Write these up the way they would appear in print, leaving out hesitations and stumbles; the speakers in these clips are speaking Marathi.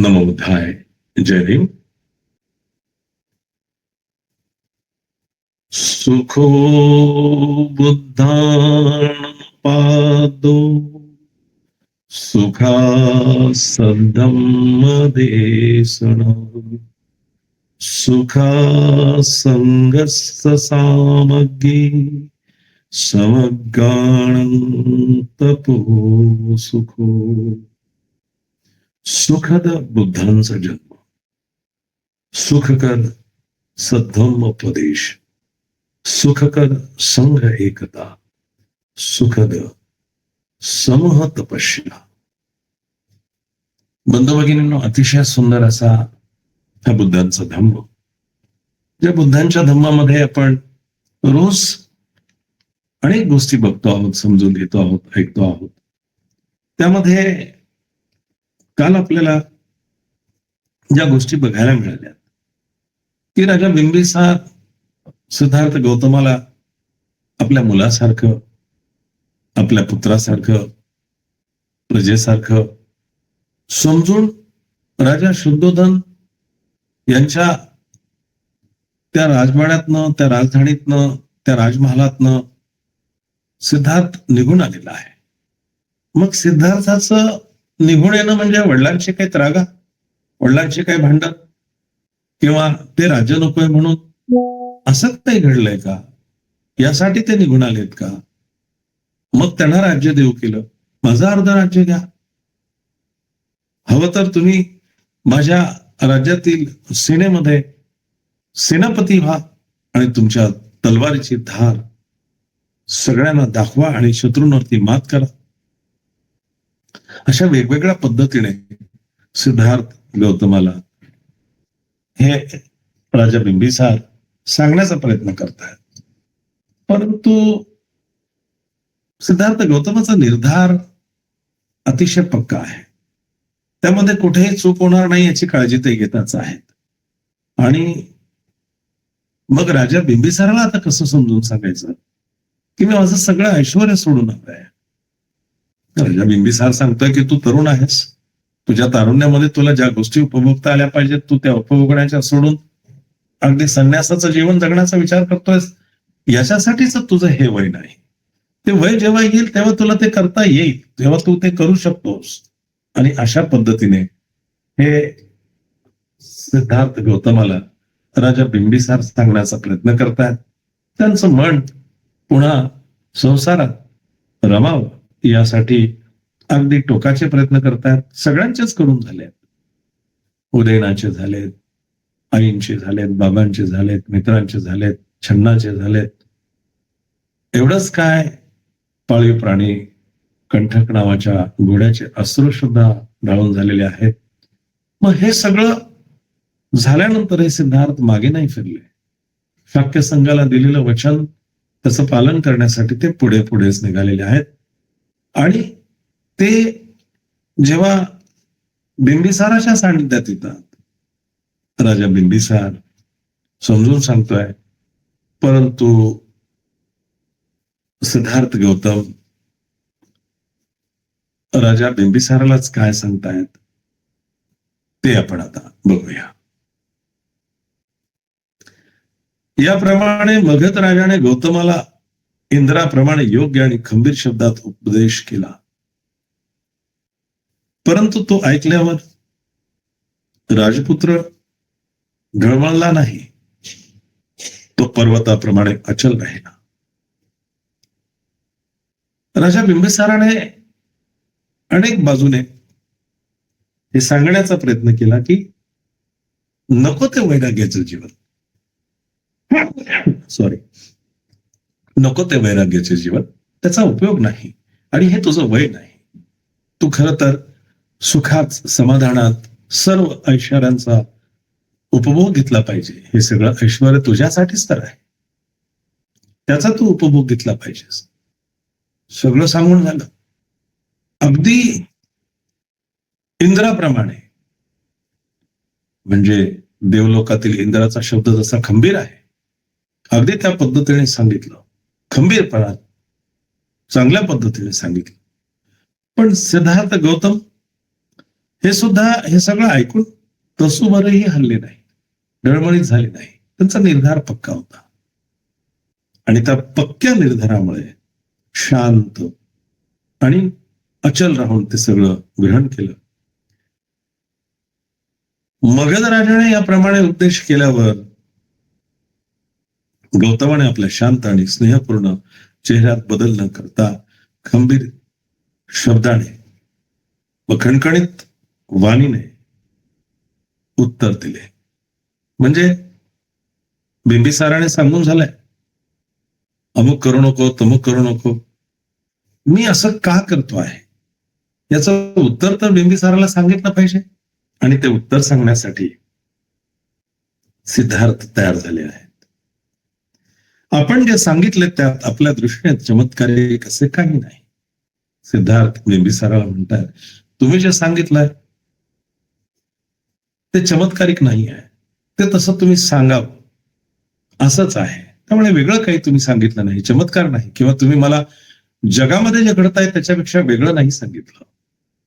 नमो बुद्धाय. जय भीम. सुखो बुद्धान पादो सुखा धम्म देशन सुखा संगस्य सामग्री समगानं तपो सुखो. सुखद बुद्धांचा जन्म, सुखकर सद्धम्मोपदेश, सुखकर संघ एकता, सुखद समूह तपस्या. बंधू भगिनींनो, अतिशय सुंदर असा हा बुद्धांचा धम्म. ज्या बुद्धांच्या धम्मामध्ये आपण रोज अनेक गोष्टी बघतो आहोत, समजून घेतो आहोत, ऐकतो आहोत. त्यामध्ये काल आपल्याला ज्या गोष्टी बघायला मिळाल्या की राजा बिंबिसार सिद्धार्थ गौतमाला आपल्या मुलासारखं, आपल्या पुत्रासारखं, प्रजेसारखं समजून राजा शुद्धोधन यांच्या त्या राजवाड्यातनं, त्या राजधानीतनं, त्या राजमहालातनं सिद्धार्थ निघून आलेला आहे. मग सिद्धार्थाचं निघून येणं म्हणजे वडिलांशी काही त्रागा, वडिलांशी काही भांडण, किंवा ते राज्य नकोय म्हणून असं काही घडलंय का? यासाठी ते निघून आलेत का? मग त्यांना राज्य देऊ केलं, माझं अर्ध राज्य घ्या, हवं तर तुम्ही माझ्या राज्यातील सेनेमध्ये सेनापती व्हा आणि तुमच्या तलवारीची धार सगळ्यांना दाखवा आणि शत्रूंवरती मात करा. अशा वेगवेगळ्या पद्धतीने सिद्धार्थ गौतमाला हे राजा बिंबिसार सांगण्याचा प्रयत्न करतायत. परंतु सिद्धार्थ गौतमाचा निर्धार अतिशय पक्का आहे. त्यामध्ये कुठेही चूक होणार नाही याची काळजी ते घेतच आहेत. आणि मग राजा बिंबिसाराला आता कसं समजून सांगायचं की मी माझं सगळं ऐश्वर्य सोडून आलोय. राजा बिंबिसार सांगतोय की तू तरुण आहेस, तुझ्या तारुण्यामध्ये तुला ज्या गोष्टी उपभोगता आल्या पाहिजेत तू त्या उपभोगण्याच्या सोडून अगदी संन्यासाचं जीवन जगण्याचा विचार करतोयस. याच्यासाठीच तुझं हे वय नाही. ते वय जेव्हा येईल तेव्हा तुला ते करता येईल, तेव्हा तू ते करू शकतोस. आणि अशा पद्धतीने हे सिद्धार्थ गौतमाला राजा बिंबिसार सांगण्याचा प्रयत्न करतात. त्यांचं मन पुन्हा संसारात रमावं यासाठी अगदी टोकाचे प्रयत्न करतात. सगळ्यांचेच करून झालेत. उदयनाचे झालेत, आईंचे झालेत, बाबांचे झालेत, मित्रांचे झालेत, छन्नाचे झालेत. एवढंच काय, पाळीव प्राणी कंठक नावाच्या घोड्याचे अश्रू सुद्धा ढाळून झालेले आहेत. मग हे सगळं झाल्यानंतर हे सिद्धार्थ मागे नाही फिरले. शाक्य संघाला दिलेलं वचन त्याचं पालन करण्यासाठी ते पुढे पुढेच निघालेले आहेत. आणि ते जेव्हा बिंबिसाराच्या सानिध्यात येतात, राजा बिंबिसार समजून सांगतोय, परंतु सिद्धार्थ गौतम राजा बिंबिसारालाच काय सांगतायत ते आपण आता बघूया. याप्रमाणे मगध राजाने गौतमाला इंद्राप्रमाणे योग्य आणि खंबीर शब्दात उपदेश केला. परंतु तो ऐकल्यावर राजपुत्र घळवळला नाही. तो पर्वताप्रमाणे अचल राहिला. राजा बिंबिसाराने अनेक बाजूने हे सांगण्याचा प्रयत्न केला की नको ते वैराग्याचं जीवन, नको ते वैराग्याचे जीवन, त्याचा उपयोग नाही आणि हे तुझं वय नाही. तू खरं तर सुखात, समाधानात, सर्व ऐश्वर्यांचा उपभोग घेतला पाहिजे. हे सगळं ऐश्वर तुझ्यासाठीच तर आहे, त्याचा तू उपभोग घेतला पाहिजेस. सगळं सांगून झालं. अगदी इंद्राप्रमाणे, म्हणजे देवलोकातील इंद्राचा शब्द जसा खंबीर आहे, अगदी त्या पद्धतीने सांगितलं. खंबीरपणात चांगल्या पद्धतीने सांगितलं. पण सिद्धार्थ गौतम हे सगळं ऐकून तसूवरही हल्ले नाही, डळमळीत झाले नाही. त्यांचा निर्धार पक्का होता आणि त्या पक्क्या निर्धारामुळे शांत आणि अचल राहून ते सगळं ग्रहण केलं. मगध राजाने याप्रमाणे उपदेश केल्यावर गौतमाने आपल्या शांत आणि स्नेहपूर्ण चेहऱ्यात बदल न करता खंबीर शब्दाने व खणखणीत वाणीने उत्तर दिले. म्हणजे बिंबिसाराने सांगून झालंय, अमुक करू नको, तमुक करू नको, मी असं का करतो आहे याचं उत्तर तर बिंबिसाराला सांगितलं पाहिजे. आणि ते उत्तर सांगण्यासाठी सिद्धार्थ तयार झाले आहेत. आपण जे सांगितले त्यात आपल्या दृष्टीने चमत्कारी असे काही नाही. सिद्धार्थ बिंबिसाराला म्हणतात, तुम्ही जे सांगितलंय ते चमत्कारिक नाही आहे, ते तसं तुम्ही सांगावं असंच आहे. त्यामुळे वेगळं काही तुम्ही सांगितलं नाही, चमत्कार नाही, किंवा तुम्ही मला जगामध्ये जे घडत आहे त्याच्यापेक्षा वेगळं नाही सांगितलं.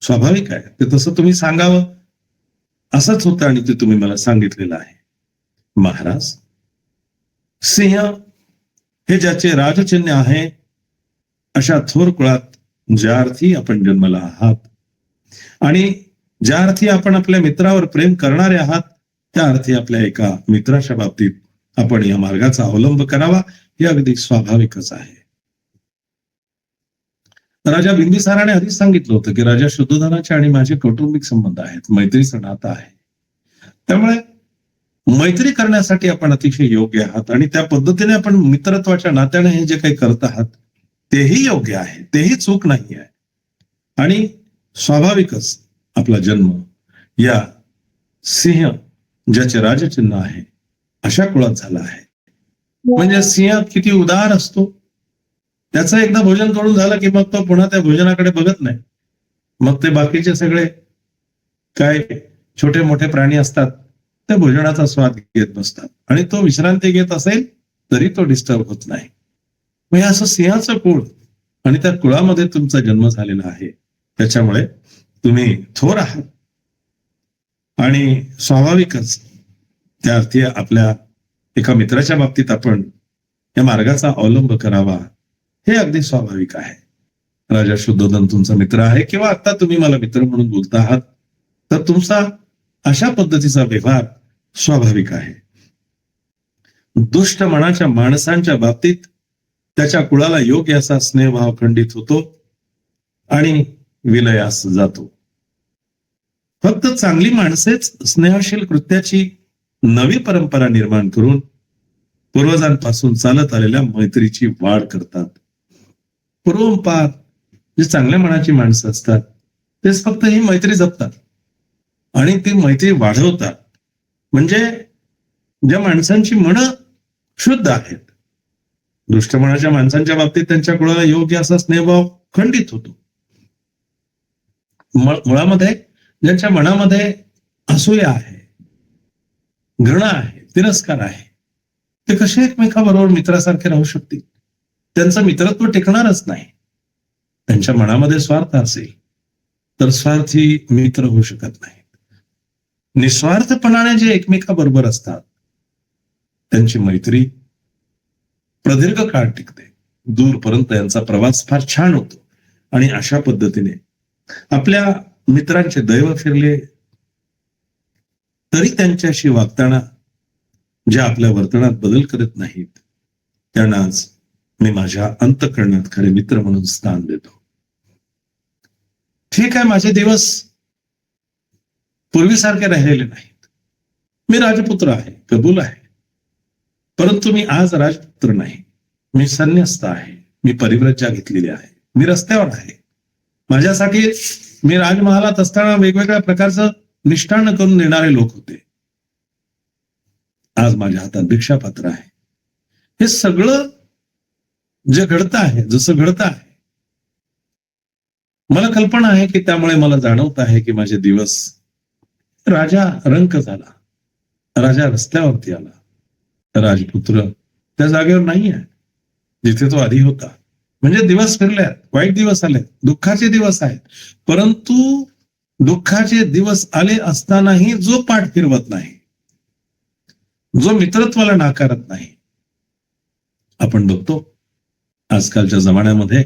स्वाभाविक आहे, ते तसं तुम्ही सांगावं असंच होतं आणि ते तुम्ही मला सांगितलेलं आहे. महाराज, सिंह हे ज्याचे राजचिन्ह आहे अशा थोर कुळात ज्या अर्थी आपण जन्मला आहात आणि ज्या अर्थी आपण आपल्या मित्रावर प्रेम करणारे आहात, त्या अर्थी आपल्या एका मित्राच्या बाबतीत आपण या मार्गाचा अवलंब करावा हे अगदी स्वाभाविकच आहे. राजा बिंबिसाराने आधीच सांगितलं होतं की राजा शुद्धोधनाचे आणि माझे कौटुंबिक संबंध आहेत, मैत्रीचं नातं आहे. त्यामुळे मैत्री करण्यासाठी आपण अतिशय योग्य आहात आणि त्या पद्धतीने आपण मित्रत्वाच्या नात्याने हे जे काही करत आहात तेही योग्य आहे, तेही चूक नाही आहे. आणि स्वाभाविकच आपला जन्म या सिंह ज्याचे राजचिन्ह आहे अशा कुळात झाला आहे. म्हणजे सिंह किती उदार असतो, त्याचं एकदा भोजन करून झालं की मग तो पुन्हा त्या भोजनाकडे बघत नाही. मग ते बाकीचे सगळे काय छोटे मोठे प्राणी असतात त्या भोजनाचा स्वाद घेत बसतात आणि तो विश्रांती घेत असेल तरी तो डिस्टर्ब होत नाही. मग हे असं सिंहाचं कुळ आणि त्या कुळामध्ये तुमचा जन्म झालेला आहे, त्याच्यामुळे तुम्ही थोर आहात आणि स्वाभाविकच त्या अर्थी आपल्या एका मित्राच्या बाबतीत आपण या मार्गाचा अवलंब करावा हे अगदी स्वाभाविक आहे. राजा शुद्धोधन तुमचा मित्र आहे किंवा आता तुम्ही मला मित्र म्हणून बोलता आहात, तर तुमचा अशा पद्धतीचा व्यवहार स्वाभाविक आहे. दुष्ट मनाच्या माणसांच्या बाबतीत त्याच्या कुळाला योग्य असा स्नेहभाव खंडित होतो आणि विलयास जातो. फक्त चांगली माणसेच स्नेहशील कृत्याची नवी परंपरा निर्माण करून पूर्वजांपासून चालत आलेल्या मैत्रीची वाढ करतात. पूर्वपार जे चांगल्या मनाची माणसं असतात तेच फक्त ही मैत्री जपतात आणि ती मैत्री वाढवतात. म्हणजे ज्या माणसांची मनं शुद्ध आहेत, दुष्ट मनाच्या माणसांच्या बाबतीत त्यांच्या कुळाला योग्य असा स्नेहभाव खंडित होतो. मुळामध्ये ज्यांच्या मनामध्ये असूया आहे, घृणा आहे, तिरस्कार आहे, ते कसे एकमेकाबरोबर मित्रासारखे राहू शकतील? त्यांचं मित्रत्व टिकणारच नाही. त्यांच्या मनामध्ये स्वार्थ असेल तर स्वार्थी मित्र होऊ शकत नाहीत. निस्वार्थपणाने जे एकमेकाबरोबर असतात त्यांची मैत्री प्रदीर्घ काळ टिकते, दूरपर्यंत यांचा प्रवास फार छान होतो. आणि अशा पद्धतीने आपल्या मित्रांचे दैव फिरले तरी त्यांच्याशी वागताना जे आपल्या वर्तनात बदल करत नाहीत त्यांनाच मी माझ्या अंतःकरणात खरे मित्र म्हणून स्थान देतो. ठीक आहे, माझे दिवस पूर्वीसारखे राहिलेले नाहीत. मी राजपुत्र आहे, कबूल आहे, परंतु मी आज राजपुत्र नाही. मी संन्यस्त आहे, मी परिव्रजा घेतलेली आहे, मी रस्त्यावर आहे. माझ्यासाठी मी राजमहालात असताना वेगवेगळ्या प्रकारचं मिष्टान्न करून देणारे लोक होते. आज माझ्या हातात भिक्षापात्र आहे. हे सगळं जे घडतं आहे, जसं घडतं आहे, मला कल्पना आहे की त्यामुळे मला जाणवत आहे की माझे दिवस, राजा रंक झाला, राजा रस्त्यावरती आला, राजपुत्र त्या जागेवर नाही आहे जिथे तो आधी होता. म्हणजे दिवस फिरले आहेत, वाईट दिवस आले, दुःखाचे दिवस आहेत, परंतु दुःखाचे दिवस आले असतानाही जो पाठ फिरवत नाही, जो मित्रत्वाला नाकारत नाही. आपण बघतो आजकालच्या जमान्यामध्ये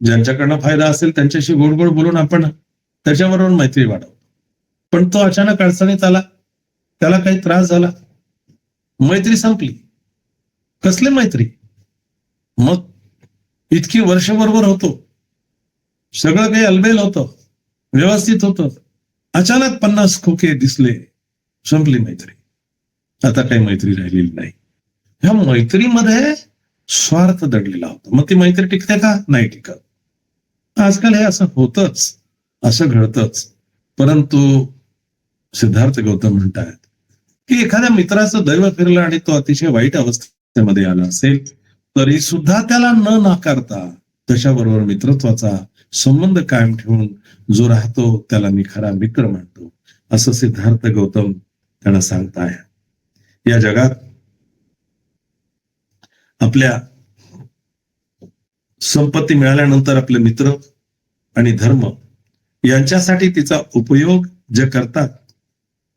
ज्यांच्याकडनं फायदा असेल त्यांच्याशी गोड गोड बोलून आपण त्याच्याबरोबर मैत्री वाढवतो. पण तो अचानक अडचणीत आला, त्याला काही त्रास झाला, मैत्री संपली. कसली मैत्री? मग इतकी वर्ष बरोबर होतो, सगळं काही अलबेल होतं, व्यवस्थित होतं, अचानक 50 खोके दिसले, संपली मैत्री. आता काही मैत्री राहिलेली नाही. ह्या मैत्रीमध्ये स्वार्थ दडलेला होता. मग ती मैत्री टिकते का? नाही टिकत. आजकाल हे असं होतच, असं घडतच. परंतु सिद्धार्थ गौतम म्हणतात की एखाद्या मित्राचं दैव फिरलं आणि तो अतिशय वाईट अवस्थेमध्ये आला असेल तरी सुद्धा त्याला न नाकारता त्याच्याबरोबर मित्रत्वाचा संबंध कायम ठेवून जो राहतो त्याला मी खरा मित्र म्हणतो, असं सिद्धार्थ गौतम त्यांना सांगताय. या जगात आपल्या संपत्ती मिळाल्यानंतर आपले मित्र आणि धर्म यांच्यासाठी तिचा उपयोग जे करतात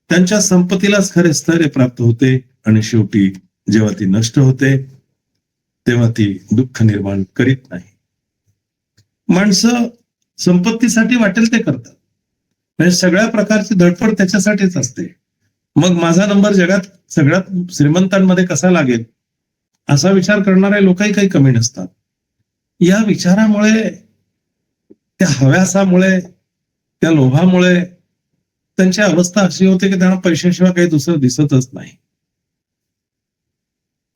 त्यांच्या संपत्तीलाच खरे स्थैर्य प्राप्त होते आणि शेवटी जेव्हा ती नष्ट होते तेव्हा ती दुःख निर्माण करीत नाही. माणसं संपत्तीसाठी वाटेल ते करतात, म्हणजे सगळ्या प्रकारची धडपड त्याच्यासाठीच असते. मग माझा नंबर जगात सगळ्यात श्रीमंतांमध्ये कसा लागेल असा विचार करणारे लोकही काही कमी नसतात. या विचारामुळे, त्या हव्यासामुळे, त्या लोभामुळे त्यांची अवस्था अशी होते की त्यांना पैशाशिवाय काही दुसरं दिसतच नाही.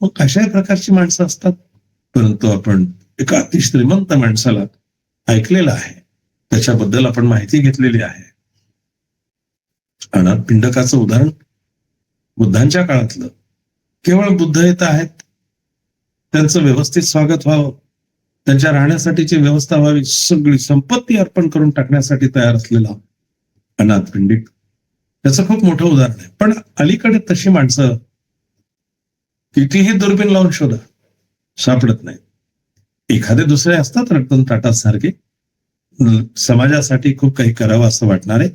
मग कशाही प्रकारची माणसं असतात. परंतु आपण एका अतिश्रीमंत माणसाला ऐकलेलं आहे, त्याच्याबद्दल आपण माहिती घेतलेली आहे. अनाथ पिंडकाचं उदाहरण बुद्धांच्या काळातलं. केवळ बुद्ध येत आहेत, त्यांचं व्यवस्थित स्वागत व्हावं, त्यांच्या राहण्यासाठीची व्यवस्था व्हावी, सगळी संपत्ती अर्पण करून टाकण्यासाठी तयार असलेला अनाथ पिंडिक, त्याचं खूप मोठं उदाहरण आहे. पण अलीकडे तशी माणसं कितीही दुर्बीण लावून शोधा, सापडत नाही. एखादे दुसरे असतात रतन टाटा सारखे, समाजासाठी खूप काही करावं असं वाटणारे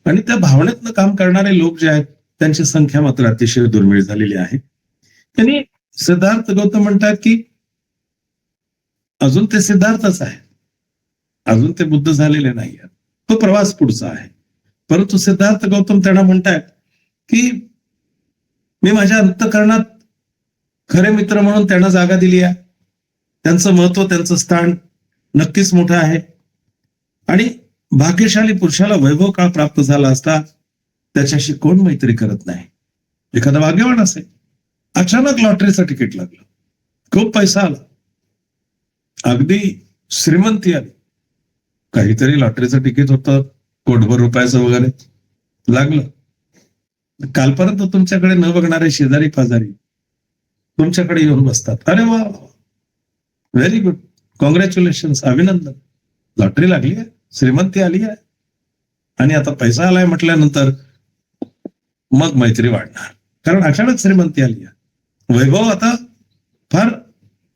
आणि त्या भावनेतनं काम करणारे लोक जे आहेत त्यांची संख्या मात्र अतिशय दुर्मिळ झालेली आहे. त्यांनी सिद्धार्थ गौतम म्हणतात की अजून ते सिद्धार्थच आहे, अजून ते बुद्ध झालेले नाही, तो प्रवास पुढचा आहे. परंतु सिद्धार्थ गौतम त्यांना म्हणतात की मी माझ्या अंतःकरणात खरे मित्र म्हणून त्यांना जागा दिली आहे. त्यांचं महत्व, त्यांचं स्थान नक्कीच मोठं आहे. आणि भाग्यशाली पुरुषाला वैभव काळ प्राप्त झाला असता त्याच्याशी कोण मैत्री करत नाही. एखादा भाग्यवान असेल, अचानक लॉटरीचं तिकीट लागलं, खूप पैसा आला, अगदी श्रीमंती आली, काहीतरी लॉटरीचं तिकीट होतं कोटभर रुपयाचं वगैरे लागलं. कालपर्यंत तुमच्याकडे न बघणारे शेजारी पाजारी तुमच्याकडे येऊन बसतात. अरे वा, व्हेरी गुड, कॉंग्रॅच्युलेशन, अभिनंदन, लॉटरी लागली आहे, श्रीमंती आली आहे. आणि आता पैसा आलाय म्हटल्यानंतर मग मैत्री वाढणार, कारण अचानक श्रीमंती आली आहे, वैभव आता फार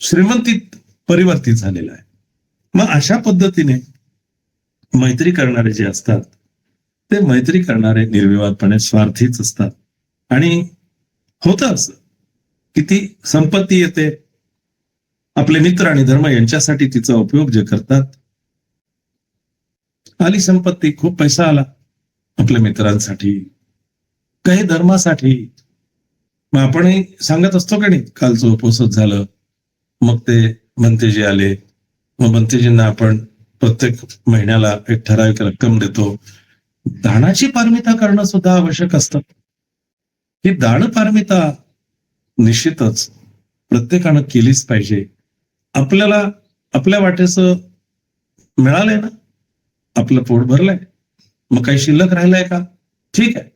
श्रीमंतीत परिवर्तित झालेला आहे. मग अशा पद्धतीने मैत्री करणारे जे असतात ते मैत्री करणारे निर्विवादपणे स्वार्थीच असतात. आणि होतं असं, किती संपत्ती येते, आपले मित्र आणि धर्म यांच्यासाठी तिचा उपयोग जे करतात. आली संपत्ती, खूप पैसा आला, आपल्या मित्रांसाठी, काही धर्मासाठी. मग आपणही सांगत असतो का नाही, कालचं उपवासच झालं, मग ते भंतेजी आले, मग भंतेजींना आपण प्रत्येक महिन्याला एक ठराविक रक्कम देतो. दानाची पारमिता करणं सुद्धा आवश्यक असतं. ही दानपारमिता निश्चितच प्रत्येकानं केलीच पाहिजे. आपल्याला आपल्या वाटेचं मिळालंय ना, आपलं पोट भरलंय, मग काही शिल्लक राहिलंय का? ठीक आहे,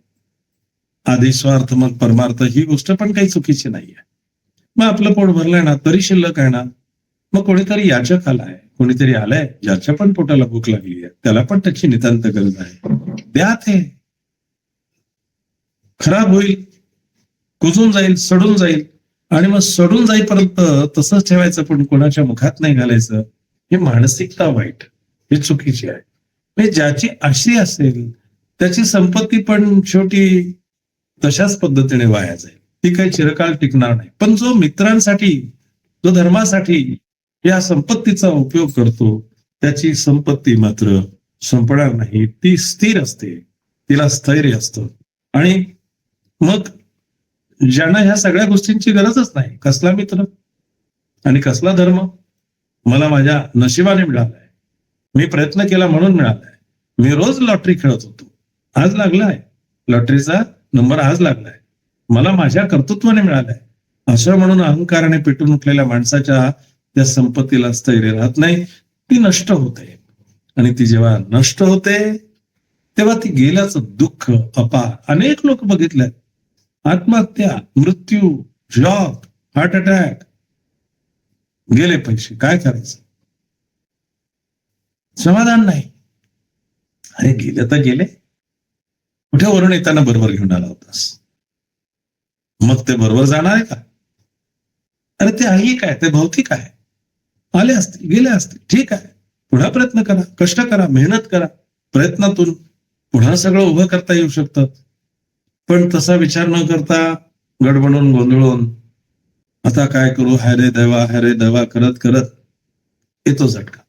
आधी स्वार्थ मग परमार्थ ही गोष्ट पण काही चुकीची नाहीये. मग आपलं पोट भरलंय ना, तरी शिल्लक आहे ना, मग कोणीतरी याचक आलाय, कोणीतरी आलंय ज्याच्या पण पोटाला भूक लागली आहे, त्याला पण त्याची नितांत गरज आहे, द्या. ते खराब होईल, कुजून जाईल, सडून जाईल, आणि मग सडून जाईपर्यंत तसंच ठेवायचं, पण कोणाच्या मुखात नाही घालायचं. ही मानसिकता वाईट, ही चुकीची आहे. ज्याची अशी असेल त्याची संपत्ती पण शेवटी तशाच पद्धतीने वाया जाईल, ती काही चिरकाल टिकणार नाही. पण जो मित्रांसाठी, जो धर्मासाठी या संपत्तीचा उपयोग करतो, त्याची संपत्ती मात्र संपणार नाही, ती स्थिर असते, तिला स्थैर्य असतं. आणि मग ज्यांना ह्या सगळ्या गोष्टींची गरजच नाही, कसला मित्र आणि कसला धर्म मला माझ्या नशिबाने मिळालाय, मी प्रयत्न केला म्हणून मिळालाय. मी रोज लॉटरी खेळत होतो, आज लागलाय लॉटरीचा नंबर, आज लागलाय, मला माझ्या कर्तृत्वाने मिळालाय, असं म्हणून अहंकाराने पेटून उठलेल्या माणसाच्या त्या संपत्तीला स्थैर्य राहत नाही, ती नष्ट होते. आणि ती जेव्हा नष्ट होते तेव्हा ती गेल्याचं दुःख अपार. अनेक लोक बघितल्यात, आत्महत्या, मृत्यू, जॉब, हार्ट अटॅक, गेले पैसे, काय करायचं, समाधान नाही. अरे गेले तर गेले, कुठे वरून येताना बरोबर घेऊन आला होतास, मग ते बरोबर जाणार आहे का? अरे ते आहे काय, ते भौतिक आहे, आले असतील गेले असतील, ठीक आहे, पुन्हा प्रयत्न करा, कष्ट करा, मेहनत करा, प्रयत्नातून पुन्हा सगळं उभं करता येऊ शकतं. पण तसा विचार न करता गडबडून गोंधळून आता काय करू, हरे देवा करत करत येतो झटका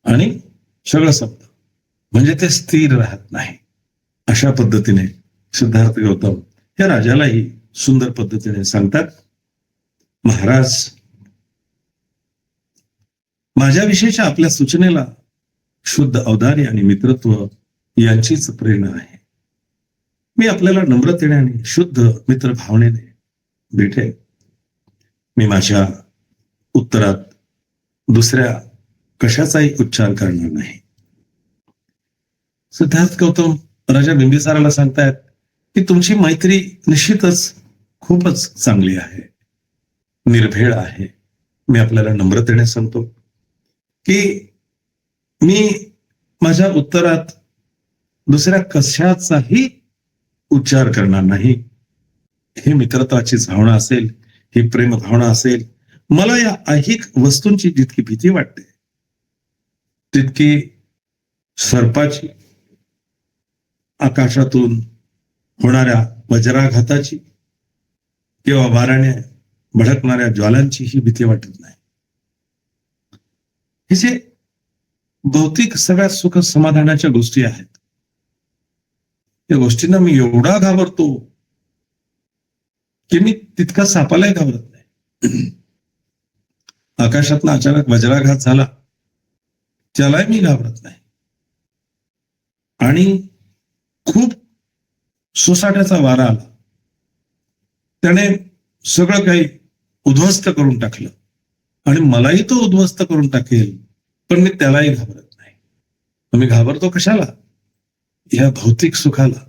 आणि सगळं संपतं. म्हणजे ते स्थिर राहत नाही. अशा पद्धतीने सिद्धार्थ गौतम या राजालाही सुंदर पद्धतीने सांगतात, महाराज, माझ्याविषयीच्या आपल्या सूचनेला शुद्ध औदार्य आणि मित्रत्व यांचीच प्रेरणा आहे. मी आपल्याला नम्रतेने आणि शुद्ध मित्र भावनेने भेटेन. मी माझ्या उत्तरात दुसऱ्या कशाचाही उच्चार करणार नाही. सिद्धार्थ गौतम राजा बिंबिसाराला सांगतायत की तुमची मैत्री निश्चितच खूपच चांगली आहे, निर्भेळ आहे. मी आपल्याला नम्रतेने सांगतो की मी माझ्या उत्तरात दुसऱ्या कशाचाही उच्चार करणार नाही. ही मित्रत्वाची भावना असेल, ही प्रेम भावना असेल. मला या ऐहिक वस्तूंची जितकी भीती वाटते तितकी सर्पाची, आकाशातून होणाऱ्या वज्राघाताची किंवा वाऱ्याने भडकणाऱ्या ज्वालांची ही भीती वाटत नाही. हे जे भौतिक सगळ्या सुख समाधानाच्या गोष्टी आहेत, या गोष्टींना मी एवढा घाबरतो की मी तितका सापालाही घाबरत नाही. आकाशातला अचानक वज्राघात झाला त्यालाही मी घाबरत नाही. आणि खूप सोसाट्याचा वारा आला, त्याने सगळं काही उद्ध्वस्त करून टाकलं आणि मलाही तो उद्ध्वस्त करून टाकेल, पण मी त्यालाही घाबरत नाही. मी घाबरतो कशाला? या भौतिक सुखाला.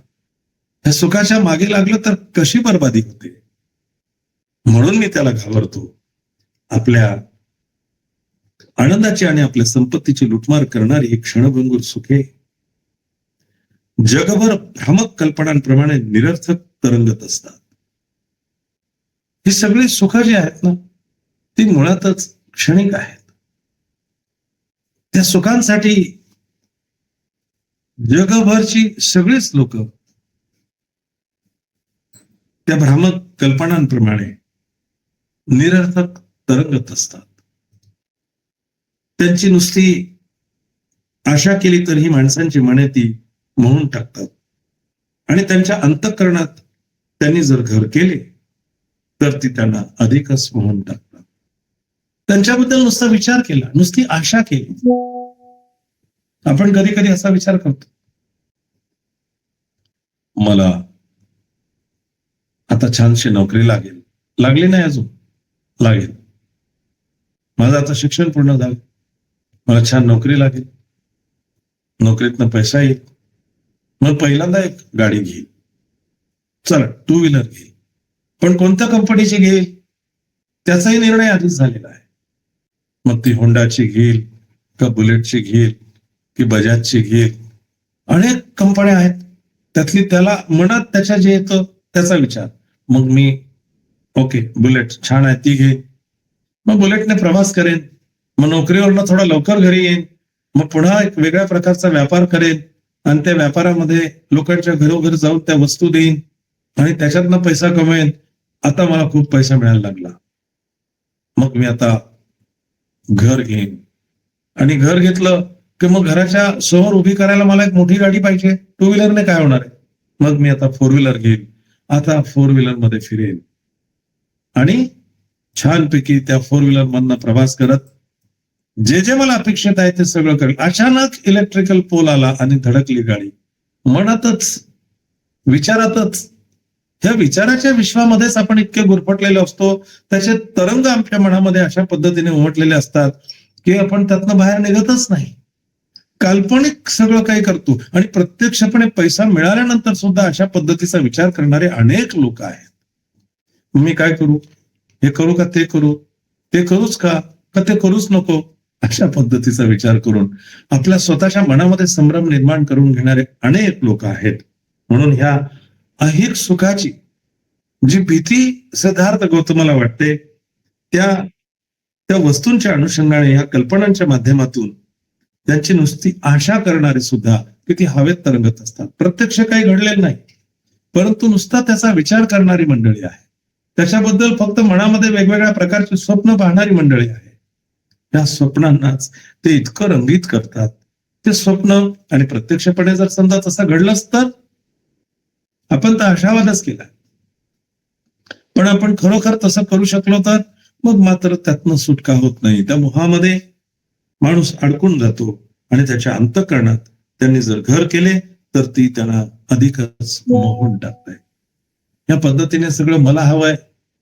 या सुखाच्या मागे लागलं तर कशी बर्बादी होते, म्हणून मी त्याला घाबरतो. आपल्या आनंदाची आणि आपल्या संपत्तीची लुटमार करणारी ही क्षणभंगूर सुखे जगभर भ्रामक कल्पनांप्रमाणे निरर्थक तरंगत असतात. ही सगळी सुख जी आहेत ना, ती मुळातच क्षणिक आहेत. त्या सुखांसाठी जगभरची सगळीच लोक त्या भ्रामक कल्पनांप्रमाणे निरर्थक तरंगत असतात. त्यांची नुसती आशा केली तर ही माणसांची मने ती म्हणून टाकतात आणि त्यांच्या अंतःकरणात त्यांनी जर घर केले तर ती त्यांना अधिकच म्हणून टाकतात. त्यांच्याबद्दल नुसता विचार केला, नुसती आशा केली. आपण कधी कधी असा विचार करतो, मला आता छानशी नोकरी लागेल, लागली नाही अजून, लागेल. माझं आता शिक्षण पूर्ण झालं, मला छान नोकरी लागेल, नोकरीतनं पैसा येईल, मग पहिल्यांदा एक गाडी घेईल, चला टू व्हीलर घेईल. पण कोणत्या कंपनीची घेईल त्याचाही निर्णय आधीच झालेला आहे. मग ती होंडाची घेईल का बुलेटची घेईल की बजाजची घेईल. अनेक कंपन्या आहेत, त्यातली त्याला मनात त्याच्या जे येतं त्याचा विचार. मग मी ओके बुलेट छान आहे ती घेईन, मग बुलेटने प्रवास करेन, मग नोकरीवरनं थोडा लवकर घरी येईन, मग पुन्हा एक वेगळ्या प्रकारचा व्यापार करेन आणि त्या व्यापारामध्ये लोकांच्या घरोघर जाऊन त्या वस्तू देईन आणि त्याच्यातनं पैसा कमवेन. आता मला खूप पैसा मिळायला लागला, मग मी आता घर घेईन. आणि घर घेतलं की मग घराच्या समोर उभी करायला मला एक मोठी गाडी पाहिजे. टू व्हीलरने काय होणार आहे? मग मी आता फोर व्हीलर घेईन. आता फोर व्हीलर मध्ये फिरेन आणि छानपैकी त्या फोर व्हीलर मधनं प्रवास करत जे जे मला अपेक्षित आहे ते सगळं करेल. अचानक इलेक्ट्रिकल पोल आला आणि धडकली गाडी. मनातच, विचारातच, ह्या विचाराच्या विश्वामध्येच आपण इतके गुरफटलेलो असतो. त्याचे तरंग आमच्या मनामध्ये अशा पद्धतीने उमटलेले असतात की आपण त्यातनं बाहेर निघतच नाही. काल्पनिक सगळं काही करतो आणि प्रत्यक्षपणे पैसा मिळाल्यानंतर सुद्धा अशा पद्धतीचा विचार करणारे अनेक लोक आहेत. मी काय करू, हे करू का ते करू, ते करूच का ते करूच नको, अशा पद्धतीचा विचार करून आपल्या स्वतःच्या मनामध्ये संभ्रम निर्माण करून घेणारे अनेक लोक आहेत. म्हणून ह्या ऐहिक सुखाची जी भीती सिद्धार्थ गौतमाला वाटते, त्या वस्तूंच्या अनुषंगाने, या कल्पनांच्या माध्यमातून त्यांची नुसती आशा करणारे सुद्धा किती हवेत तरंगत असतात. प्रत्यक्ष काही घडलेलं नाही, परंतु नुसता त्याचा विचार करणारी मंडळी आहे. त्याच्याबद्दल फक्त मनामध्ये वेगवेगळ्या प्रकारची स्वप्न पाहणारी मंडळी आहे. त्या स्वप्नांनाच ते इतकं रंगीत करतात. ते स्वप्न आणि प्रत्यक्षपणे जर समजा तसं घडलंच तर आपण तर आशावादच केला, पण आपण खरोखर तसं करू शकलो तर मग मात्र त्यातनं सुटका होत नाही. त्या मोहामध्ये माणूस अडकून जातो आणि त्याच्या अंतःकरणात त्यांनी जर घर केले तर ती त्यांना अधिकच मोहून टाकते. या पद्धतीने सगळं मला हवंय,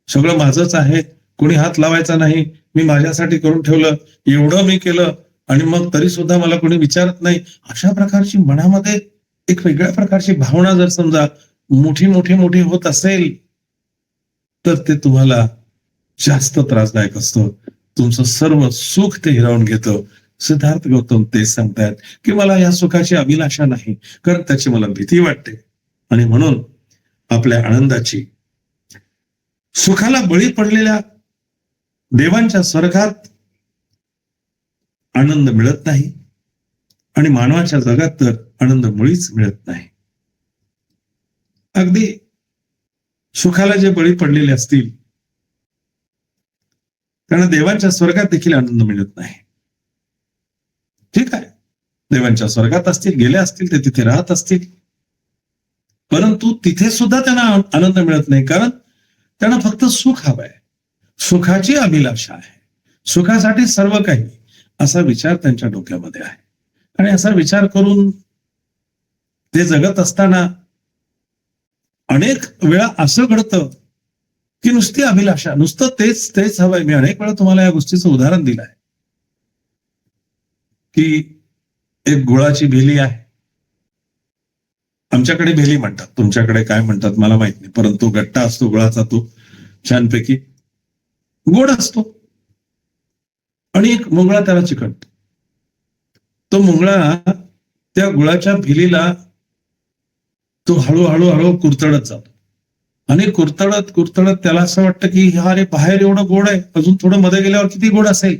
सगळं माझंच आहे, कोणी हात लावायचा नाही, मी माझ्यासाठी करून ठेवलं, एवढं मी केलं आणि मग तरी सुद्धा मला कोणी विचारत नाही, अशा प्रकारची मनामध्ये एक वेगळ्या प्रकारची भावना जर समजा मोठी मोठी मोठी होत असेल तर ते तुम्हाला जास्त त्रासदायक असतं. तुमचं सर्व सुख ते हिरावून घेतं. सिद्धार्थ गौतम तेच सांगतायत की मला या सुखाची अभिलाषा नाही, कारण त्याची मला भीती वाटते. आणि म्हणून आपल्या आनंदाची, सुखाला बळी पडलेल्या देवांच्या स्वर्गात आनंद मिळत नाही आणि मानवाच्या जगात तर आनंद मुळीच मिळत नाही. अगदी सुखाला जे बळी पडलेले असतील त्यांना देवांच्या स्वर्गात देखील आनंद मिळत नाही. ठीक आहे, देवांच्या स्वर्गात असतील, गेले असतील, ते तिथे राहत असतील, परंतु तिथे सुद्धा त्यांना आनंद मिळत नाही, कारण त्यांना फक्त सुख हवंय, सुखाची अभिलाषा आहे, सुखासाठी सर्व काही, असा विचार त्यांच्या डोक्यामध्ये आहे. आणि असा विचार करून ते जगत असताना अनेक वेळा असं घडतं की नुसती अभिलाषा, नुसतं तेच तेच हवंय. मी अनेक वेळा तुम्हाला या गोष्टीचं उदाहरण दिलं आहे की एक गुळाची भेली आहे. आमच्याकडे भेली म्हणतात, तुमच्याकडे काय म्हणतात मला माहित नाही, परंतु गट्टा असतो गुळाचा, तो छानपैकी गोड असतो आणि एक मुंगळा त्याला चिकटतो. तो मुंगळा त्या गुळाच्या भेलीला तो हळूहळू हळू कुरतडत जातो आणि कुरतडत कुरतडत त्याला असं वाटतं की अरे बाहेर एवढं गोड आहे, अजून थोडं मध्ये गेल्यावर किती गोड असेल,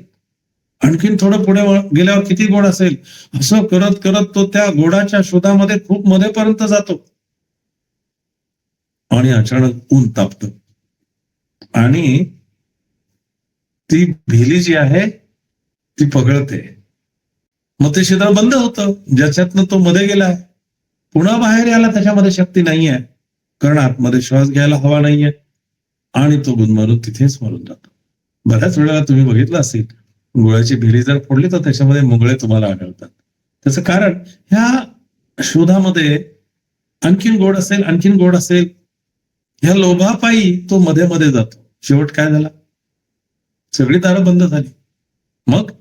आणखीन थोडं पुढे गेल्यावर किती गोड असेल, असं करत करत तो त्या गोडाच्या शोधामध्ये खूप मध्येपर्यंत जातो आणि अचानक ऊन तापतं आणि ती भेली जी आहे ती पगळते. मग ते छिद्र बंद होतं ज्याच्यातनं तो मध्ये गेलाय. पुन्हा बाहेर यायला त्याच्यामध्ये शक्ती नाहीये, कारण आतमध्ये श्वास घ्यायला हवा नाहीये आणि तो गुदमरून तिथेच मरून जातो. बऱ्याच वेळेला तुम्ही बघितलं असेल, गुळाची भेली जर फोडली तर त्याच्यामध्ये मुंगळे तुम्हाला आढळतात. त्याचं कारण ह्या शोधामध्ये आणखीन गोड असेल, आणखीन गोड असेल, ह्या लोभापायी तो मध्ये मध्ये जातो. शेवट काय झाला, सगळी दारं बंद झाली, मग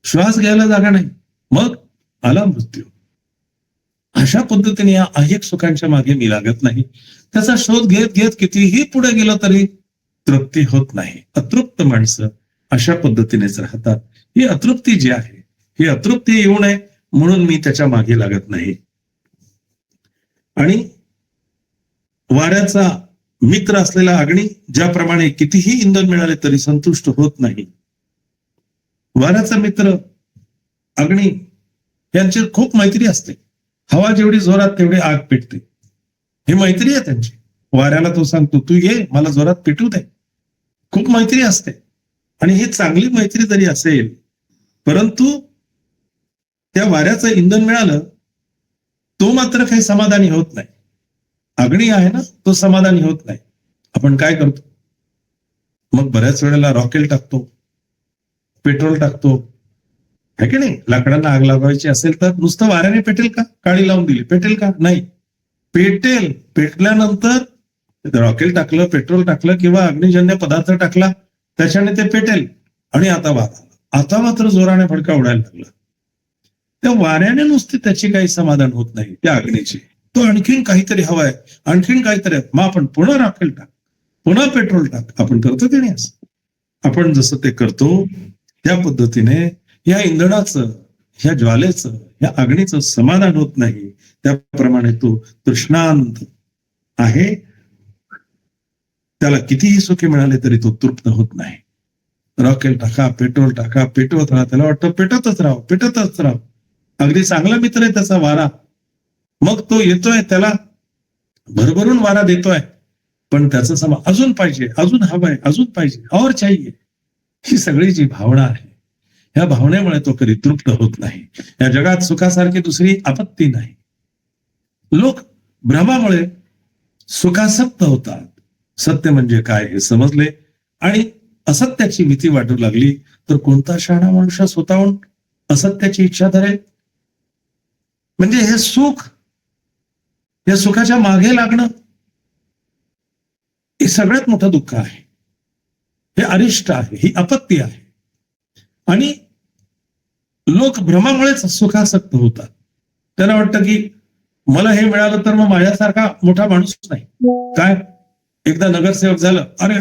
श्वास घ्यायला जागा नाही, मग आला मृत्यू. अशा पद्धतीने या ऐहिक सुखांच्या मागे मी लागत नाही. त्याचा शोध घेत घेत कितीही पुढे गेलो तरी तृप्ती होत नाही. अतृप्त माणसं अशा पद्धतीनेच राहतात. ही अतृप्ती जी आहे, ही अतृप्ती येऊ नये म्हणून मी त्याच्या मागे लागत नाही. आणि वाऱ्याचा मित्र असलेला अग्नी ज्याप्रमाणे कितीही इंधन मिळाले तरी संतुष्ट होत नाही, वाऱ्याचा मित्र अग्नी यांची खूप मैत्री असते. हवा जेवढी जोरात तेवढी आग पेटते. ही मैत्री आहे त्यांची. वाऱ्याला तो सांगतो तू ये, मला जोरात पेटू दे. खूप मैत्री असते. आणि ही चांगली मैत्री जरी असेल, परंतु त्या वाऱ्याचं इंधन मिळालं, तो मात्र काही समाधानी होत नाही. अग्नी आहे ना, तो समाधानी होत नाही. आपण काय करतो? मग बऱ्याच वेळेला रॉकेल टाकतो, पेट्रोल टाकतो, है की नाही? लाकडांना आग लावायची असेल तर नुसतं वाऱ्याने पेटेल का? काडी लावून दिली पेटेल का? नाही. पेटेल. पेटल्यानंतर रॉकेल टाकलं, पेट्रोल टाकलं किंवा अग्निजन्य पदार्थ टाकला, त्याच्याने ते पेटेल. आणि आता वारा, आता मात्र जोराने भडका उडायला लागला. त्या वाऱ्याने नुसती त्याची काही समाधान होत नाही, त्या अग्नीची. तो आणखीन काहीतरी हवाय, आणखीन काहीतरी. मग आपण पुन्हा रॉकेल टाक, पुन्हा पेट्रोल टाक. आपण करतो की नाही असं? आपण जसं ते करतो त्या पद्धतीने या इंधनाचं, ह्या ज्वालेचं, ह्या अग्नीचं समाधान होत नाही. त्याप्रमाणे तो तृष्णांत आहे. त्याला कितीही सुखे मिळाले तरी तो तृप्त होत नाही. रॉकेल टाका, पेट्रोल टाका, पेटवत राहा. त्याला वाटतं पेटतच राहावं, पेटतच राहावं. अगदी चांगला मित्र आहे त्याचा वारा. मग तो येतोय, त्याला भरभरून वारा देतोय, पण त्याचं अजून पाहिजे, अजून हवंय, अजून पाहिजे, और चाहिए. ही सगळी जी भावना आहे, ह्या भावनेमुळे तो कधी तृप्त होत नाही. या जगात सुखासारखी दुसरी आपत्ती नाही. लोक भ्रमामुळे सुखासक्त होतात. सत्य म्हणजे काय हे समजले आणि असत्याची भीती वाटू लागली तर कोणता शहाणा मनुष्य स्वतःहून असत्याची इच्छा धरेल? म्हणजे हे सुख, या सुखाच्या मागे लागणं हे सगळ्यात मोठं दुःख आहे. हे अरिष्ट आहे, ही आपत्ती आहे. आणि लोक भ्रमामुळेच सुखासक्त होतात. त्यांना वाटतं की मला हे मिळालं तर मग माझ्यासारखा मोठा माणूस नाही. काय एकदा नगरसेवक झालं, अरे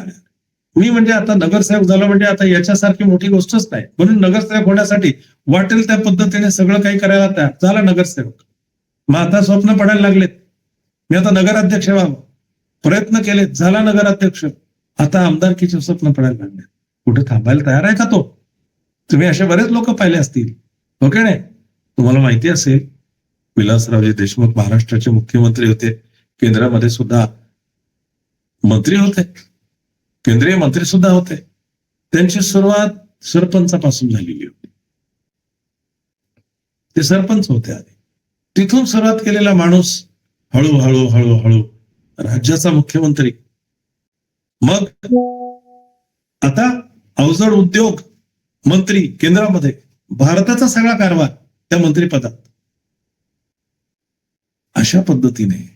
मी म्हणजे आता नगरसेवक झालो म्हणजे आता याच्यासारखी मोठी गोष्टच नाही. म्हणून नगरसेवक होण्यासाठी वाटेल त्या पद्धतीने सगळं काही करायला तयार झाला नगरसेवक. मग आता स्वप्न पडायला लागलेत, मी आता नगराध्यक्ष व्हावं. प्रयत्न केले, झाला नगराध्यक्ष. आता आमदारकीचे स्वप्न पडायला लागले. कुठे थांबायला तयार आहे का तो? तुम्ही असे बरेच लोक पाहिले असतील, हो की नाही? तुम्हाला माहिती असेल, विलासरावजी देशमुख महाराष्ट्राचे मुख्यमंत्री होते. केंद्रामध्ये सुद्धा मंत्री होते, केंद्रीय मंत्री सुद्धा होते. त्यांची सुरुवात सरपंचापासून झालेली होती. ते सरपंच होते आधी. तिथून सुरुवात केलेला माणूस हळूहळू हळूहळू राज्याचा मुख्यमंत्री. मग आता अवजड उद्योग मंत्री केंद्रामध्ये, भारताचा सगळा कारभार त्या मंत्रिपदात. अशा पद्धतीने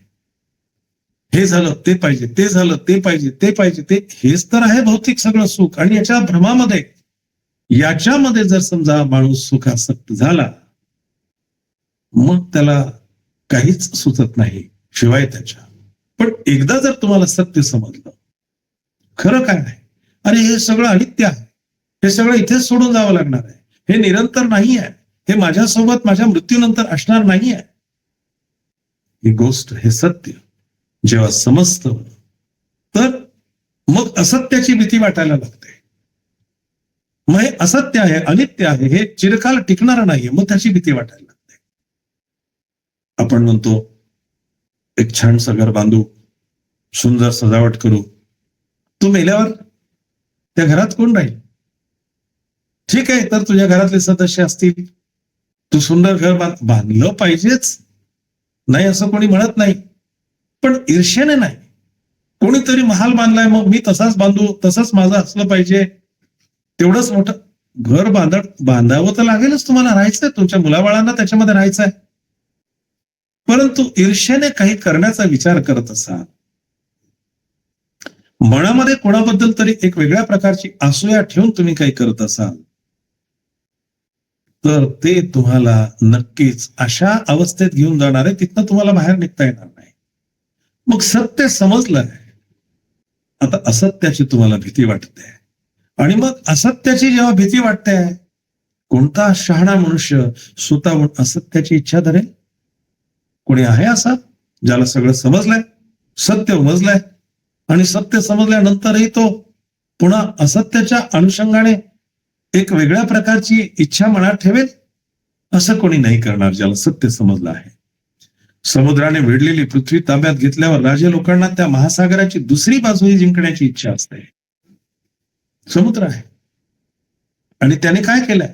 हे झालं ते पाहिजे, ते झालं ते पाहिजे, ते पाहिजे, ते हेच तर आहे भौतिक सगळं सुख. आणि याच्या भ्रमामध्ये, याच्यामध्ये जर समजा माणूस सुखासक्त झाला, मग त्याला काहीच सुचत नाही शिवाय त्याच्या. पण एकदा जर तुम्हाला सत्य समजलं, खरं काय आहे, अरे हे सगळं अनित्य आहे, हे सगळं इथेच सोडून जावं लागणार आहे, हे निरंतर नाही आहे, हे माझ्यासोबत माझ्या मृत्यूनंतर असणार नाही आहे, ही गोष्ट, हे सत्य जेव्हा समजतं, तर मग असत्याची भीती वाटायला लागते. मग हे असत्य आहे, अनित्य आहे, हे चिरकाल टिकणार नाहीये, मग त्याची भीती वाटायला लागते. आपण म्हणतो एक छानसं घर बांधू, सुंदर सजावट करू. तू मेल्यावर त्या घरात कोण राहील? ठीक आहे, तर तुझ्या घरातले सदस्य असतील, तू सुंदर घर बांधलं पाहिजेच, नाही असं कोणी म्हणत नाही. पण ईर्ष्येने नाही. कोणीतरी महाल बांधलाय, मग मी तसाच बांधू, तसंच माझं असलं पाहिजे. तेवढंच मोठं घर बांधावं तर लागेलच. तुम्हाला राहायचंय, तुमच्या मुलाबाळांना त्याच्यामध्ये राहायचंय. परंतु ईर्ष्येने काही करण्याचा विचार करत असाल, मनामध्ये कोणाबद्दल तरी एक वेगळ्या प्रकारची असूया ठेवून तुम्ही काही करत असाल, तर ते तुम्हाला नक्कीच अशा अवस्थेत घेऊन जाणार आहे, तिथनं तुम्हाला बाहेर निघता येणार नाही. मग सत्य समजलंय, आता असत्याची तुम्हाला भीती वाटते. आणि मग असत्याची जेव्हा भीती वाटते, कोणता शहाणा मनुष्य स्वतःहून असत्याची इच्छा धरेल? कोणी आहे असा ज्याला सगळं समजलंय, सत्य उमजलंय, आणि सत्य समजल्यानंतरही तो पुन्हा असत्याच्या अनुषंगाने एक वेगळ्या प्रकारची इच्छा मनात ठेवेल? असं कोणी नाही करणार ज्याला सत्य समजलं आहे. समुद्राने वेढलेली पृथ्वी ताब्यात घेतल्यावर राजे लोकांना त्या महासागराची दुसरी बाजूही जिंकण्याची इच्छा असते. समुद्र आहे आणि त्याने काय केलंय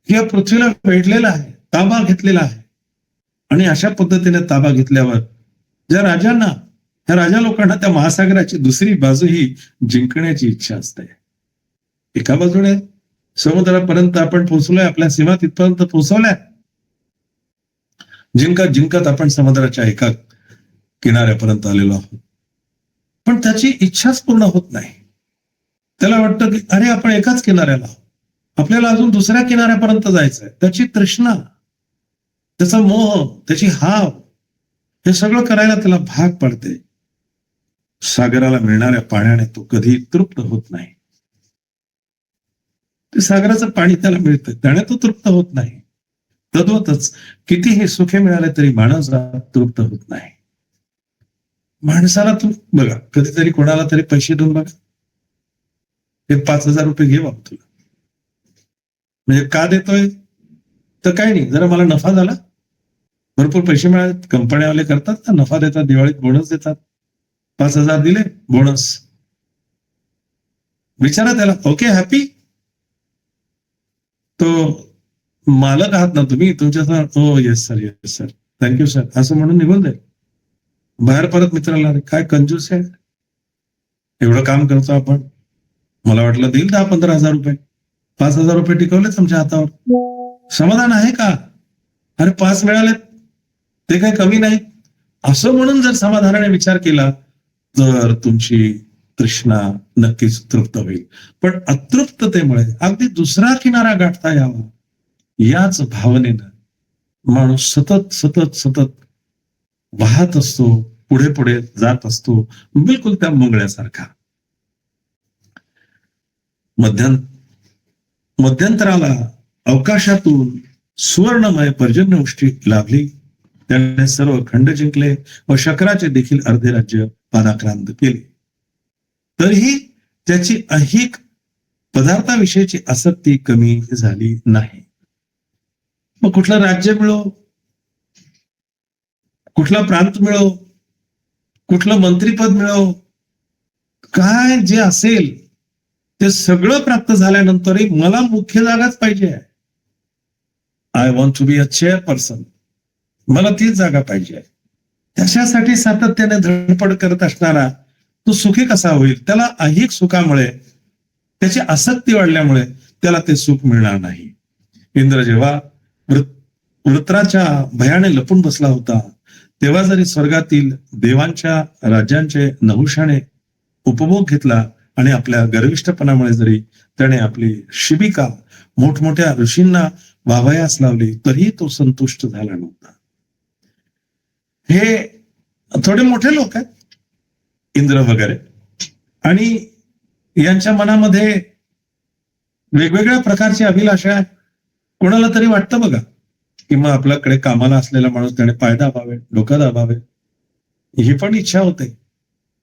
की या पृथ्वीला वेढलेला आहे, ताबा घेतलेला आहे. आणि अशा पद्धतीने ताबा घेतल्यावर ज्या राजांना, त्या राजा लोकांना त्या महासागराची दुसरी बाजू ही जिंकण्याची इच्छा असते. एका बाजूने समुद्रापर्यंत आपण पोहोचलोय, आपल्या सीमा तिथपर्यंत पोहोचवल्या, जिंकत जिंकत आपण समुद्राच्या एका किनाऱ्यापर्यंत आलेलो आहोत. पण त्याची इच्छाच पूर्ण होत नाही. त्याला वाटतं की अरे आपण एकाच किनाऱ्याला आहोत, आपल्याला अजून दुसऱ्या किनाऱ्यापर्यंत जायचंय. त्याची तृष्णा, त्याचा मोह, त्याची हाव, हे सगळं करायला त्याला भाग पडते. सागराला मिळणाऱ्या पाण्याने तो कधी तृप्त होत नाही. ते सागराचं पाणी त्याला मिळतं, त्याने तो तृप्त होत नाही. तद्वतच कितीही सुखे मिळाले तरी माणूस तृप्त होत नाही. माणसाला तू बघा, कधीतरी कोणाला तरी पैसे देऊन बघा, हे 5,000 रुपये घे बाबा तुला. म्हणजे का देतोय तर काही नाही, जरा मला नफा झाला, भरपूर पैसे मिळाले. कंपन्यावाले करतात ना, नफा देतात, दिवाळीत बोनस देतात. 5,000 दिले बोनस, विचारा त्याला ओके हॅपी. तो मालक आहात ना तुम्ही, तुमच्या हो yes sir, yes sir, thank you sir, असं म्हणून निघून जाईल. बाहेर परत मित्राला काय कंजूस आहे, एवढं काम करतो आपण, मला वाटलं देईल 10-15,000 रुपये, 5,000 रुपये टिकवलेच आमच्या हातावर. समाधान आहे का? अरे 5 मिळाले ते काही कमी नाही, असं म्हणून जर समाधानाने विचार केला तर तुमची तृष्णा नक्कीच तृप्त होईल. पण अतृप्ततेमुळे अगदी दुसरा किनारा गाठता यावा याच भावनेनं माणूस सतत सतत सतत वाहत असतो, पुढे पुढे जात असतो, बिलकुल त्या मुंगळ्यासारखा. मध्यंतराला अवकाशातून सुवर्णमय पर्जन्यवृष्टी लाभली. त्याने सर्व खंड जिंकले व शकराचे देखील अर्धे राज्य पादाक्रांत केले. तरीही त्याची ऐहिक पदार्थाविषयीची आसक्ती कमी झाली नाही. मग कुठलं राज्य मिळो, कुठला प्रांत मिळो, कुठलं मंत्रीपद मिळो, काय जे असेल ते सगळं प्राप्त झाल्यानंतरही मला मुख्य जागाच पाहिजे आहे. I want to be a chairperson, मला तीच जागा पाहिजे आहे. त्याच्यासाठी सातत्याने धडपड करत असणारा तो सुखी कसा होईल? त्याला ऐहिक सुखामुळे, त्याची आसक्ती वाढल्यामुळे त्याला ते सुख मिळणार नाही. इंद्र जेव्हा वृत्राच्या भयाने लपून बसला होता, तेव्हा जरी स्वर्गातील देवांच्या राज्यांचे नहुशाने उपभोग घेतला आणि आपल्या गर्विष्ठपणामुळे जरी त्याने आपली शिबिका मोठमोठ्या ऋषींना वाहयास लावली, तरीही तो संतुष्ट झाला नव्हता. हे थोडे मोठे लोक आहेत, इंद्र वगैरे, आणि यांच्या मनामध्ये वेगवेगळ्या प्रकारची अभिलाषा आहे. कोणाला तरी वाटतं बघा की मग आपल्याकडे कामाला असलेला माणूस त्याने पाय दाबावे, डोकं दाबावे, ही पण इच्छा होते.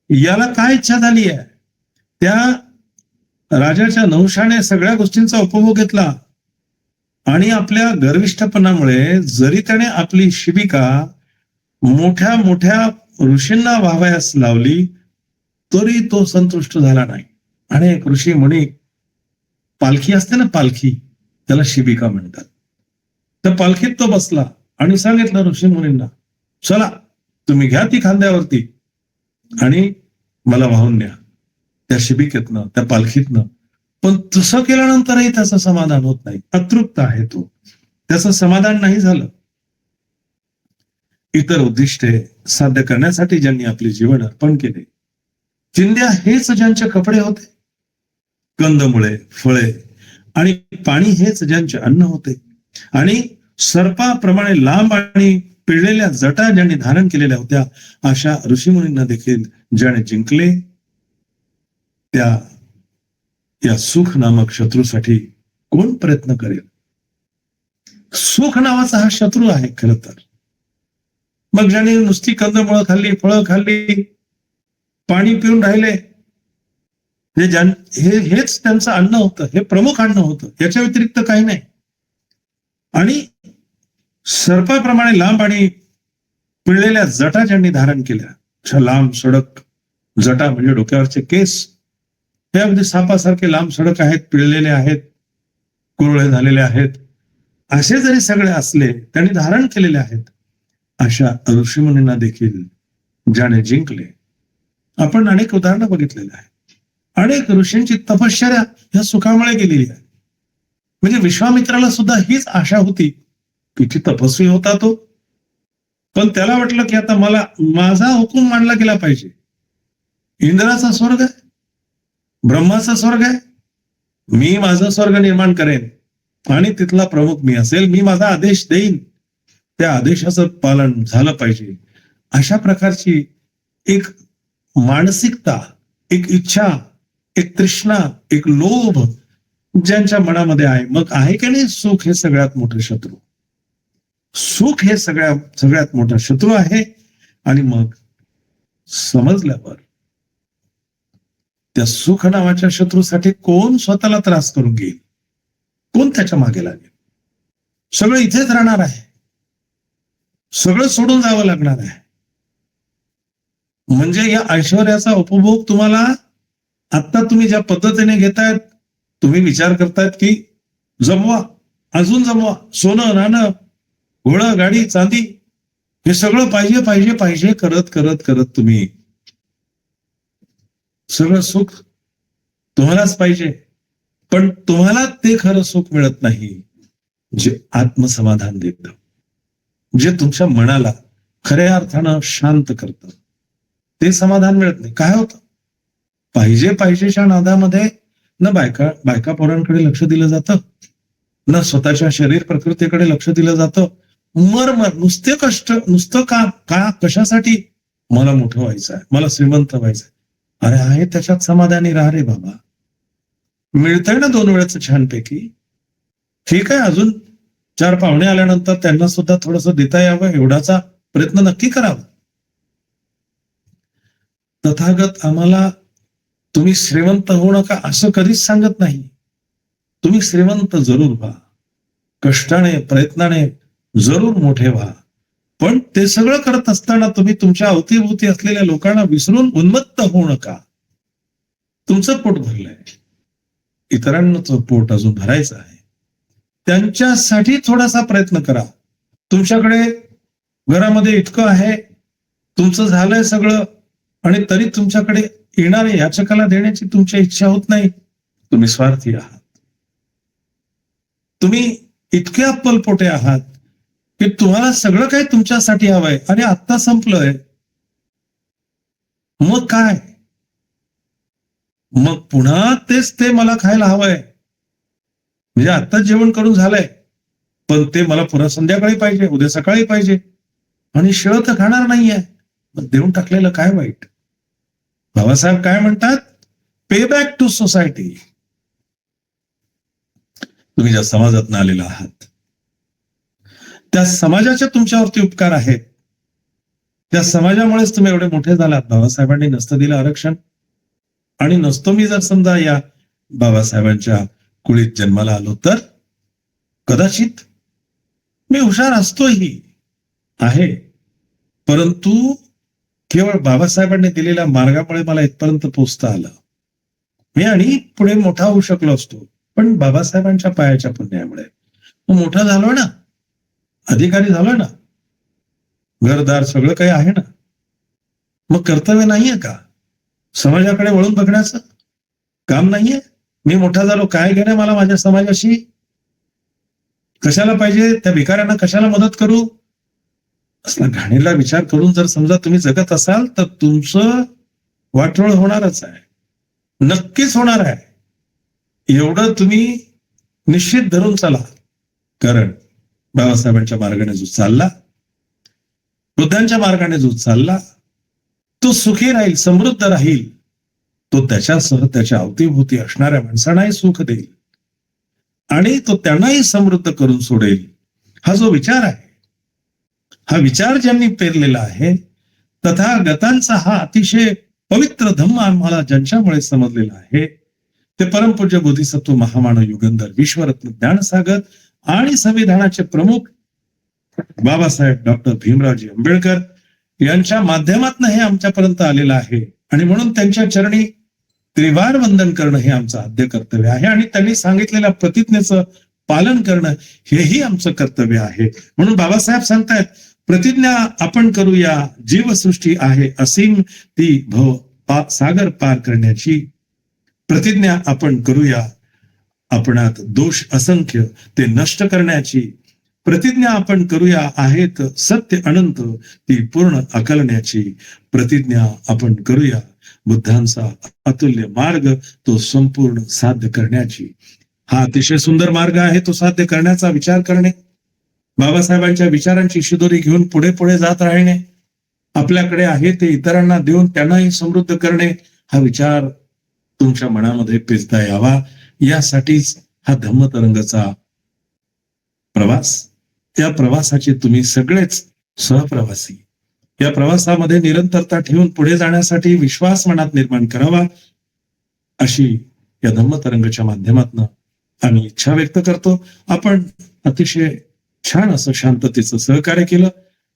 याला काय इच्छा झाली आहे? त्या राजाच्या नहुशाने सगळ्या गोष्टींचा उपभोग घेतला आणि आपल्या गर्विष्ठपणामुळे जरी त्याने आपली शिबिका मोठ्या मोठ्या ऋषींना व्हावयास लावली, तरी तो संतुष्ट झाला नाही. अनेक ऋषी मुनी, पालखी असते ना, पालखी, त्याला शिबिका म्हणतात, त्या पालखीत तो बसला आणि सांगितलं ऋषी मुनींना, चला तुम्ही घ्या ती खांद्यावरती आणि मला वाहून न्या त्या शिबिकेतनं, त्या पालखीतनं. पण तसं केल्यानंतरही त्याचं समाधान होत नाही, अतृप्त आहे तो, त्याचं समाधान नाही झालं. इतर उद्दिष्टे साध्य करण्यासाठी ज्यांनी आपले जीवन अर्पण केले, चिंध्या हेच ज्यांचे कपडे होते, कंदमुळे, फळे आणि पाणी हेच ज्यांचे अन्न होते, आणि सर्पाप्रमाणे लांब आणि पिळलेल्या जटा ज्यांनी धारण केलेल्या होत्या, अशा ऋषीमुनींना देखील ज्याने जिंकले, त्या या सुख नामक शत्रूसाठी कोण प्रयत्न करेल? सुख नावाचा हा शत्रू आहे खरं तर. मग ज्याने नुसती कंदमुळं खाल्ली, फळं खाल्ली, पाणी पिऊन राहिले, हेच त्यांचं अन्न होतं, हे प्रमुख अन्न होतं, याच्या व्यतिरिक्त काही नाही. आणि सर्पाप्रमाणे लांब आणि पिळलेल्या जटा ज्यांनी धारण केल्या, अशा लांब सडक जटा म्हणजे डोक्यावरचे केस हे अगदी सापासारखे लांब सडक आहेत, पिळलेले आहेत, कुरळे झालेले आहेत, असे जरी सगळे असले त्यांनी धारण केलेले आहेत, अशा ऋषीमुनींना देखील ज्याने जिंकले. आपण अनेक उदाहरणं बघितलेली आहेत. अनेक ऋषींची तपश्चर्या ह्या सुखामुळे गेलेली आहे. म्हणजे विश्वामित्राला सुद्धा हीच आशा होती, किती तपस्वी होता तो, पण त्याला वाटलं की आता मला माझा हुकूम मानला गेला पाहिजे. इंद्राचा स्वर्ग आहे, ब्रह्माचा स्वर्ग आहे, मी माझा स्वर्ग निर्माण करेन आणि तिथला प्रमुख मी असेल, मी माझा आदेश देईन, त्या आदेशाचं पालन झालं पाहिजे, अशा प्रकारची एक मानसिकता, एक इच्छा, एक तृष्णा, एक लोभ ज्यांच्या मनामध्ये आहे. मग आहे की नाही सुख हे सगळ्यात मोठे शत्रू. सुख हे सगळ्यात मोठा शत्रू आहे. आणि मग समजल्यावर त्या सुख नावाच्या शत्रूसाठी कोण स्वतःला त्रास करून घेईल, कोण त्याच्या मागे लागेल. सगळं इथेच राहणार आहे, सगळं सोडून जावं लागणार आहे. म्हणजे या ऐश्वर्याचा उपभोग तुम्हाला आता तुम्ही ज्या पद्धतीने घेतायत, तुम्ही विचार करतायत की जमवा, अजून जमवा, सोनं नाणं घोडं गाडी चांदी हे सगळं पाहिजे पाहिजे पाहिजे करत करत करत तुम्ही सगळं सुख तुम्हालाच पाहिजे. पण तुम्हाला ते खरं सुख मिळत नाही जे आत्मसमाधान देतं, जे तुमच्या मनाला खऱ्या अर्थानं शांत करतं. ते समाधान मिळत नाही. काय होतं, पाहिजे पाहिजेच्या नादामध्ये न बायका पोरांकडे लक्ष दिलं जातं, न स्वतःच्या शरीर प्रकृतीकडे लक्ष दिलं जातं. मर नुसते कष्ट, नुसतं का कशासाठी, मला मोठं व्हायचं आहे, मला श्रीमंत व्हायचंय. अरे आहे त्याच्यात समाधानी राहा रे बाबा. मिळतंय ना 2 वेळेचं छानपैकी, ठीक आहे. अजून 4 पाहुणे आल्यानंतर त्यांना सुद्धा थोडस देता यावं एवढाचा प्रयत्न नक्की करावा. तथागत आम्हाला तुम्ही श्रीमंत होऊ नका असं कधीच सांगत नाही. तुम्ही श्रीमंत जरूर व्हा, कष्टाने प्रयत्नाने जरूर मोठे व्हा, पण ते सगळं करत असताना तुम्ही तुमच्या अवतीभोवती असलेल्या लोकांना विसरून उन्मत्त होऊ नका. तुमचं पोट भरलंय, इतरांचं पोट अजून भरायचं आहे, त्यांच्यासाठी थोडासा प्रयत्न करा. तुमच्याकडे घरामध्ये इतकं आहे, तुमचं झालंय सगळं, आणि तरी तुमच्याकडे येणारे याचकाला देण्याची तुमची इच्छा होत नाही. तुम्ही स्वार्थी आहात, तुम्ही इतके अप्पलपोटे आहात की तुम्हाला सगळं काही तुमच्यासाठी हवंय आणि आत्ता संपलंय. मग काय, मग पुन्हा तेच ते मला खायला हवंय. म्हणजे आत्ताच जेवण करून झालंय, पण ते मला पुन्हा संध्याकाळी पाहिजे, उद्या सकाळी पाहिजे, आणि शिळं तर खाणार नाहीये. मग देऊन टाकलेलं काय वाईट. बाबासाहेब काय म्हणतात, पे बॅक टू सोसायटी. तुम्ही ज्या समाजात आलेला आहात, त्या समाजाचे तुमच्यावरती उपकार आहेत. त्या समाजामुळेच तुम्ही एवढे मोठे झालात. बाबासाहेबांनी नसतं दिलं आरक्षण, आणि नसतो मी जर समजा या बाबासाहेबांच्या कुळीत जन्माला आलो तर कदाचित मी हुशार असतोही आहे, परंतु केवळ बाबासाहेबांनी दिलेल्या मार्गामुळे मला इथपर्यंत पोहोचता आलं. मी आणि पुढे मोठा होऊ शकलो असतो, पण बाबासाहेबांच्या पायाच्या पुण्यामुळे मोठा झालो ना, अधिकारी झालो ना, घरदार सगळं काही आहे ना. मग कर्तव्य नाहीये का, समाजाकडे वळून बघण्याचं काम नाहीये? मी मोठा झालो, काय घेणं मला माझ्या समाजाशी, कशाला पाहिजे, त्या भिकाऱ्यांना कशाला मदत करू, असला घाणीला विचार करून जर समजा तुम्ही जगत असाल तर तुमचं वाटोळ होणारच आहे, नक्कीच होणार आहे. एवढं तुम्ही निश्चित धरून चला. कारण बाबासाहेबांच्या मार्गाने जो चालला, बुद्धांच्या मार्गाने जो चालला, तो सुखी राहील, समृद्ध राहील. तो त्याच्यासह त्याच्या अवतीभोवती असणाऱ्या माणसांनाही सुख देईल आणि तो त्यांनाही समृद्ध करून सोडेल. हा जो विचार आहे, हा विचार ज्यांनी पेरलेला आहे, तथागतांचा हा अतिशय पवित्र धम्म आम्हाला ज्यांच्यामुळे समजलेला आहे, ते परमपूज्य बोधिसत्व महामानव युगंधर विश्वरत्न ज्ञानसागर आणि संविधानाचे प्रमुख बाबासाहेब डॉक्टर भीमरावजी आंबेडकर यांच्या माध्यमातून हे आमच्यापर्यंत आलेलं आहे आणि म्हणून त्यांच्या चरणी त्रिवार वंदन करणं हे आमचं आद्य कर्तव्य आहे आणि त्यांनी सांगितलेल्या प्रतिज्ञेचं पालन करणं हेही आमचं कर्तव्य आहे. म्हणून बाबासाहेब सांगतायत, प्रतिज्ञा आपण करूया, जीवसृष्टी आहे असीम ती सागर पार करण्याची. प्रतिज्ञा आपण करूया, आपणात दोष असंख्य ते नष्ट करण्याची. प्रतिज्ञा आपण करूया, आहेत सत्य अनंत ती पूर्ण आकलण्याची. प्रतिज्ञा आपण करूया, बुद्धांचा अतुल्य मार्ग तो संपूर्ण साध्य करण्याची. हा अतिशय सुंदर मार्ग आहे तो साध्य करण्याचा विचार करणे, बाबासाहेबांच्या विचारांची शिदोरी घेऊन पुढे पुढे जात राहणे, आपल्याकडे आहे ते इतरांना देऊन त्यांनाही समृद्ध करणे, हा विचार तुमच्या मनामध्ये पेचता यावा यासाठीच हा धम्मतरंगचा प्रवास. या प्रवासाचे तुम्ही सगळेच सहप्रवासी. या प्रवासामध्ये निरंतरता ठेवून पुढे जाण्यासाठी विश्वास मनात निर्माण करावा अशी या धम्मतरंगच्या माध्यमातून आम्ही इच्छा व्यक्त करतो. आपण अतिशय छान असं शांततेचं सहकार्य केलं,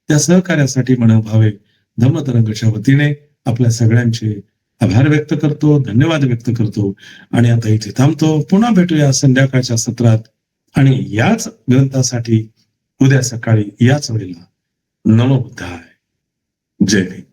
त्या सहकार्यासाठी मनोभावे धम्मतरंगच्या वतीने आपल्या सगळ्यांचे आभार व्यक्त करतो, धन्यवाद व्यक्त करतो आणि आता इथे थांबतो. पुन्हा भेटूया संध्याकाळच्या सत्रात आणि याच ग्रंथासाठी उद्या सकाळी याच वेळेला. नमो बुद्धाय. जय भीम.